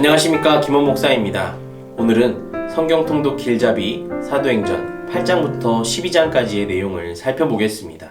안녕하십니까, 김원 목사입니다. 오늘은 성경통독 길잡이 사도행전 8장부터 12장까지의 내용을 살펴보겠습니다.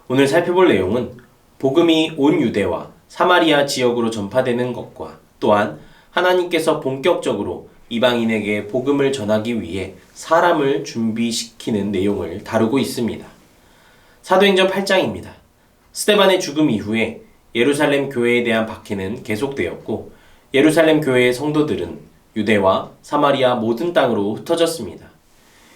오늘 살펴볼 내용은 복음이 온 유대와 사마리아 지역으로 전파되는 것과 또한 하나님께서 본격적으로 이방인에게 복음을 전하기 위해 사람을 준비시키는 내용을 다루고 있습니다. 사도행전 8장입니다. 스데반의 죽음 이후에 예루살렘 교회에 대한 박해는 계속되었고 예루살렘 교회의 성도들은 유대와 사마리아 모든 땅으로 흩어졌습니다.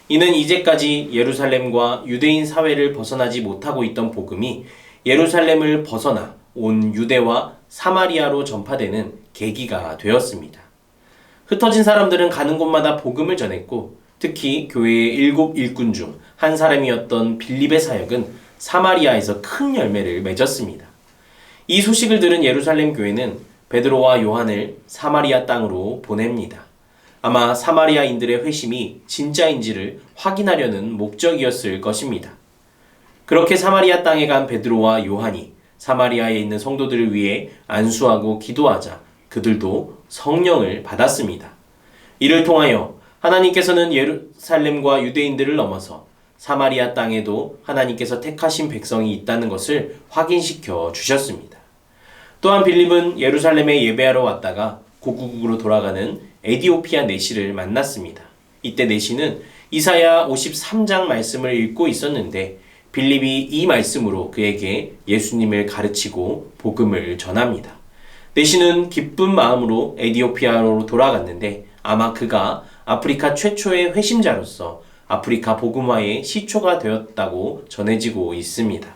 이는 이제까지 예루살렘과 유대인 사회를 벗어나지 못하고 있던 복음이 예루살렘을 벗어나 온 유대와 사마리아로 전파되는 계기가 되었습니다. 흩어진 사람들은 가는 곳마다 복음을 전했고 특히 교회의 7 일꾼 중 한 사람이었던 빌립의 사역은 사마리아에서 큰 열매를 맺었습니다. 이 소식을 들은 예루살렘 교회는 베드로와 요한을 사마리아 땅으로 보냅니다. 아마 사마리아인들의 회심이 진짜인지를 확인하려는 목적이었을 것입니다. 그렇게 사마리아 땅에 간 베드로와 요한이 사마리아에 있는 성도들을 위해 안수하고 기도하자 그들도 성령을 받았습니다. 이를 통하여 하나님께서는 예루살렘과 유대인들을 넘어서 사마리아 땅에도 하나님께서 택하신 백성이 있다는 것을 확인시켜 주셨습니다. 또한 빌립은 예루살렘에 예배하러 왔다가 고국으로 돌아가는 에디오피아 내시를 만났습니다. 이때 내시는 이사야 53장 말씀을 읽고 있었는데 빌립이 이 말씀으로 그에게 예수님을 가르치고 복음을 전합니다. 내시는 기쁜 마음으로 에디오피아로 돌아갔는데 아마 그가 아프리카 최초의 회심자로서 아프리카 복음화의 시초가 되었다고 전해지고 있습니다.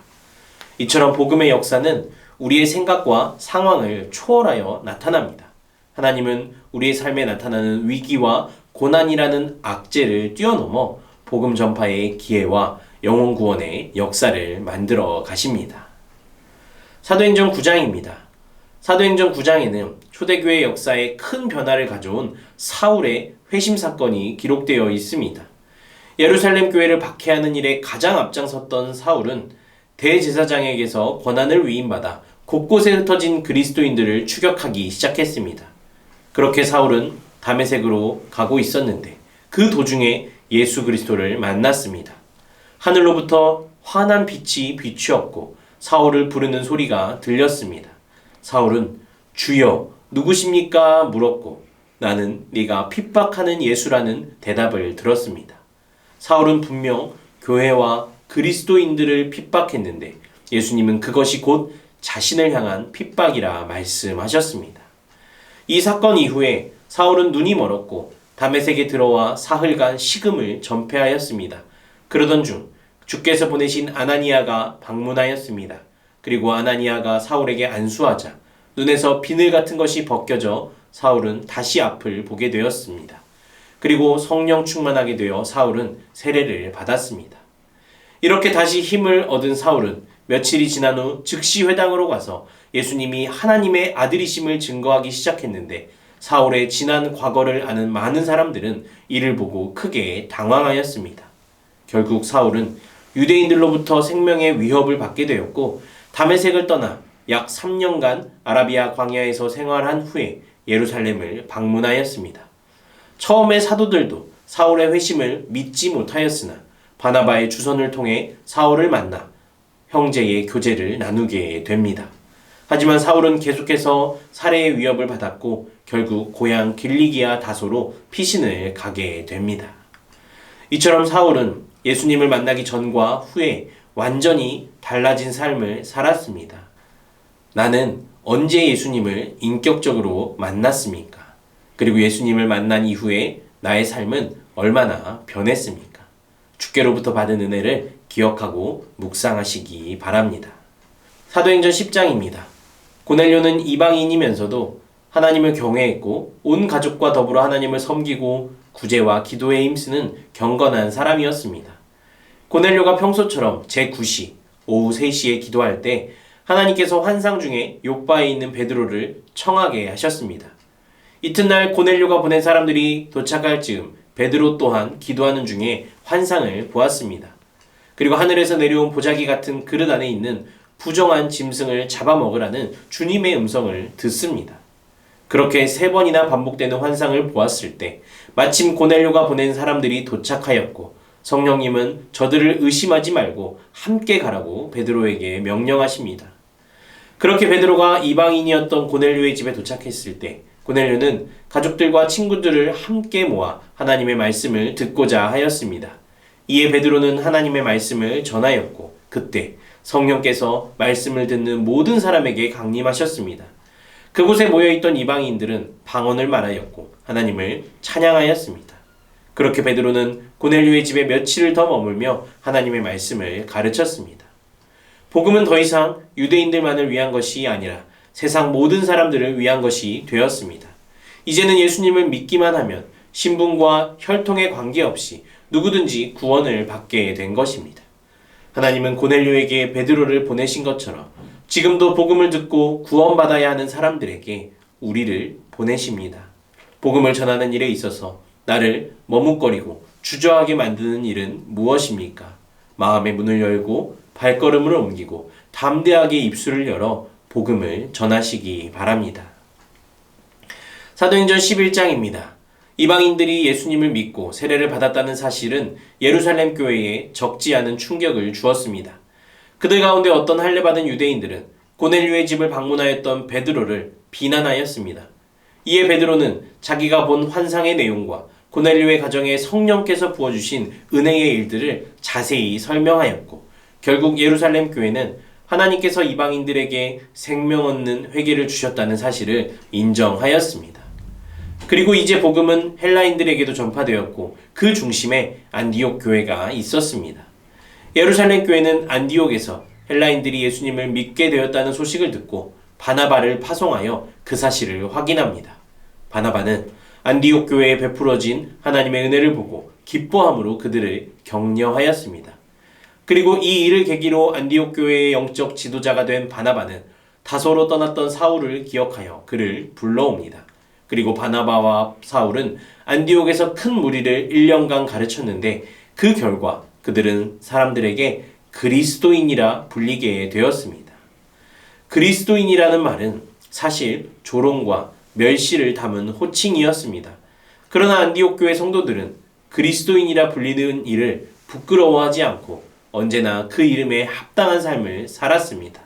이처럼 복음의 역사는 우리의 생각과 상황을 초월하여 나타납니다. 하나님은 우리의 삶에 나타나는 위기와 고난이라는 악재를 뛰어넘어 복음 전파의 기회와 영혼 구원의 역사를 만들어 가십니다. 사도행전 9장입니다. 사도행전 9장에는 초대교회 역사에 큰 변화를 가져온 사울의 회심 사건이 기록되어 있습니다. 예루살렘 교회를 박해하는 일에 가장 앞장섰던 사울은 대제사장에게서 권한을 위임받아 곳곳에 흩어진 그리스도인들을 추격하기 시작했습니다. 그렇게 사울은 다메섹으로 가고 있었는데 그 도중에 예수 그리스도를 만났습니다. 하늘로부터 환한 빛이 비추었고 사울을 부르는 소리가 들렸습니다. 사울은 주여 누구십니까? 물었고 나는 네가 핍박하는 예수라는 대답을 들었습니다. 사울은 분명 교회와 그리스도인들을 핍박했는데 예수님은 그것이 곧 자신을 향한 핍박이라 말씀하셨습니다. 이 사건 이후에 사울은 눈이 멀었고 다메섹에 들어와 사흘간 식음을 전폐하였습니다. 그러던 중 주께서 보내신 아나니아가 방문하였습니다. 그리고 아나니아가 사울에게 안수하자 눈에서 비늘 같은 것이 벗겨져 사울은 다시 앞을 보게 되었습니다. 그리고 성령 충만하게 되어 사울은 세례를 받았습니다. 이렇게 다시 힘을 얻은 사울은 며칠이 지난 후 즉시 회당으로 가서 예수님이 하나님의 아들이심을 증거하기 시작했는데 사울의 지난 과거를 아는 많은 사람들은 이를 보고 크게 당황하였습니다. 결국 사울은 유대인들로부터 생명의 위협을 받게 되었고 다메섹을 떠나 약 3년간 아라비아 광야에서 생활한 후에 예루살렘을 방문하였습니다. 처음에 사도들도 사울의 회심을 믿지 못하였으나 바나바의 주선을 통해 사울을 만나 형제의 교제를 나누게 됩니다. 하지만 사울은 계속해서 살해의 위협을 받았고 결국 고향 길리기아 다소로 피신을 가게 됩니다. 이처럼 사울은 예수님을 만나기 전과 후에 완전히 달라진 삶을 살았습니다. 나는 언제 예수님을 인격적으로 만났습니까? 그리고 예수님을 만난 이후에 나의 삶은 얼마나 변했습니까? 주께로부터 받은 은혜를 기억하고 묵상하시기 바랍니다. 사도행전 10장입니다. 고넬료는 이방인이면서도 하나님을 경외했고 온 가족과 더불어 하나님을 섬기고 구제와 기도에 힘쓰는 경건한 사람이었습니다. 고넬료가 평소처럼 제9시 오후 3시에 기도할 때 하나님께서 환상 중에 욥바에 있는 베드로를 청하게 하셨습니다. 이튿날 고넬료가 보낸 사람들이 도착할 즈음 베드로 또한 기도하는 중에 환상을 보았습니다. 그리고 하늘에서 내려온 보자기 같은 그릇 안에 있는 부정한 짐승을 잡아먹으라는 주님의 음성을 듣습니다. 그렇게 3번이나 반복되는 환상을 보았을 때 마침 고넬료가 보낸 사람들이 도착하였고 성령님은 저들을 의심하지 말고 함께 가라고 베드로에게 명령하십니다. 그렇게 베드로가 이방인이었던 고넬료의 집에 도착했을 때 고넬료는 가족들과 친구들을 함께 모아 하나님의 말씀을 듣고자 하였습니다. 이에 베드로는 하나님의 말씀을 전하였고 그때 성령께서 말씀을 듣는 모든 사람에게 강림하셨습니다. 그곳에 모여있던 이방인들은 방언을 말하였고 하나님을 찬양하였습니다. 그렇게 베드로는 고넬료의 집에 며칠을 더 머물며 하나님의 말씀을 가르쳤습니다. 복음은 더 이상 유대인들만을 위한 것이 아니라 세상 모든 사람들을 위한 것이 되었습니다. 이제는 예수님을 믿기만 하면 신분과 혈통에 관계없이 누구든지 구원을 받게 된 것입니다. 하나님은 고넬료에게 베드로를 보내신 것처럼 지금도 복음을 듣고 구원받아야 하는 사람들에게 우리를 보내십니다. 복음을 전하는 일에 있어서 나를 머뭇거리고 주저하게 만드는 일은 무엇입니까? 마음의 문을 열고 발걸음을 옮기고 담대하게 입술을 열어 복음을 전하시기 바랍니다. 사도행전 11장입니다. 이방인들이 예수님을 믿고 세례를 받았다는 사실은 예루살렘 교회에 적지 않은 충격을 주었습니다. 그들 가운데 어떤 할례받은 유대인들은 고넬료의 집을 방문하였던 베드로를 비난하였습니다. 이에 베드로는 자기가 본 환상의 내용과 고넬료의 가정에 성령께서 부어주신 은혜의 일들을 자세히 설명하였고 결국 예루살렘 교회는 하나님께서 이방인들에게 생명 얻는 회개를 주셨다는 사실을 인정하였습니다. 그리고 이제 복음은 헬라인들에게도 전파되었고 그 중심에 안디옥 교회가 있었습니다. 예루살렘 교회는 안디옥에서 헬라인들이 예수님을 믿게 되었다는 소식을 듣고 바나바를 파송하여 그 사실을 확인합니다. 바나바는 안디옥 교회에 베풀어진 하나님의 은혜를 보고 기뻐함으로 그들을 격려하였습니다. 그리고 이 일을 계기로 안디옥 교회의 영적 지도자가 된 바나바는 다소로 떠났던 사울을 기억하여 그를 불러옵니다. 그리고 바나바와 사울은 안디옥에서 큰 무리를 1년간 가르쳤는데 그 결과 그들은 사람들에게 그리스도인이라 불리게 되었습니다. 그리스도인이라는 말은 사실 조롱과 멸시를 담은 호칭이었습니다. 그러나 안디옥 교회 성도들은 그리스도인이라 불리는 일을 부끄러워하지 않고 언제나 그 이름에 합당한 삶을 살았습니다.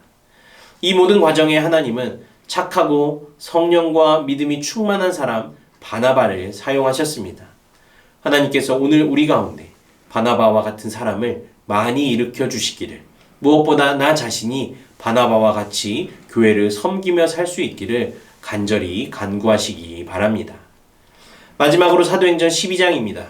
이 모든 과정에 하나님은 착하고 성령과 믿음이 충만한 사람 바나바를 사용하셨습니다. 하나님께서 오늘 우리 가운데 바나바와 같은 사람을 많이 일으켜 주시기를, 무엇보다 나 자신이 바나바와 같이 교회를 섬기며 살 수 있기를 간절히 간구하시기 바랍니다. 마지막으로 사도행전 12장입니다.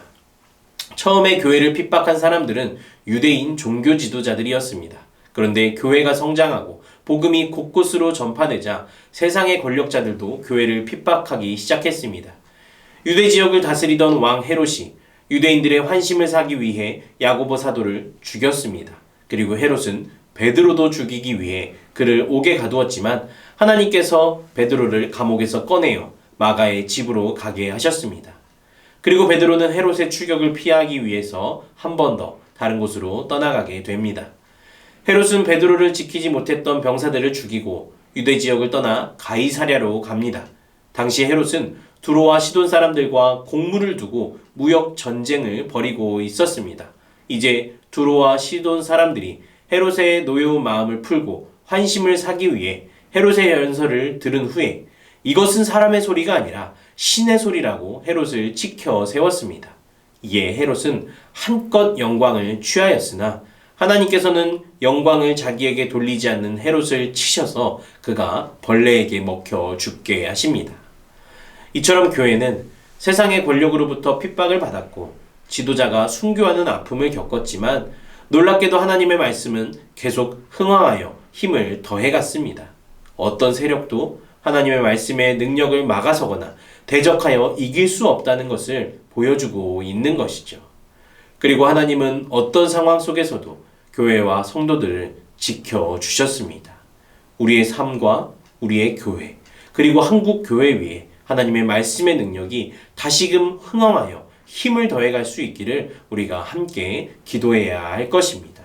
처음에 교회를 핍박한 사람들은 유대인 종교 지도자들이었습니다. 그런데 교회가 성장하고 복음이 곳곳으로 전파되자 세상의 권력자들도 교회를 핍박하기 시작했습니다. 유대 지역을 다스리던 왕 헤롯이 유대인들의 환심을 사기 위해 야고보 사도를 죽였습니다. 그리고 헤롯은 베드로도 죽이기 위해 그를 옥에 가두었지만 하나님께서 베드로를 감옥에서 꺼내어 마가의 집으로 가게 하셨습니다. 그리고 베드로는 헤롯의 추격을 피하기 위해서 한 번 더 다른 곳으로 떠나가게 됩니다. 헤롯은 베드로를 지키지 못했던 병사들을 죽이고 유대 지역을 떠나 가이사랴로 갑니다. 당시 헤롯은 두로와 시돈 사람들과 공물을 두고 무역 전쟁을 벌이고 있었습니다. 이제 두로와 시돈 사람들이 헤롯의 노여운 마음을 풀고 환심을 사기 위해 헤롯의 연설을 들은 후에 이것은 사람의 소리가 아니라 신의 소리라고 헤롯을 치켜 세웠습니다. 이에 헤롯은 한껏 영광을 취하였으나 하나님께서는 영광을 자기에게 돌리지 않는 헤롯을 치셔서 그가 벌레에게 먹혀 죽게 하십니다. 이처럼 교회는 세상의 권력으로부터 핍박을 받았고 지도자가 순교하는 아픔을 겪었지만 놀랍게도 하나님의 말씀은 계속 흥황하여 힘을 더해갔습니다. 어떤 세력도 하나님의 말씀의 능력을 막아서거나 대적하여 이길 수 없다는 것을 보여주고 있는 것이죠. 그리고 하나님은 어떤 상황 속에서도 교회와 성도들을 지켜주셨습니다. 우리의 삶과 우리의 교회, 그리고 한국 교회 위에 하나님의 말씀의 능력이 다시금 흥황하여 힘을 더해갈 수 있기를 우리가 함께 기도해야 할 것입니다.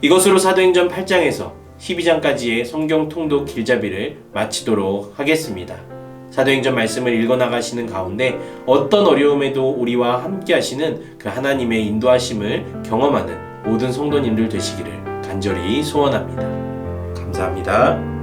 이것으로 사도행전 8장에서 12장까지의 성경 통독 길잡이를 마치도록 하겠습니다. 사도행전 말씀을 읽어나가시는 가운데 어떤 어려움에도 우리와 함께 하시는 그 하나님의 인도하심을 경험하는 모든 성도님들 되시기를 간절히 소원합니다. 감사합니다.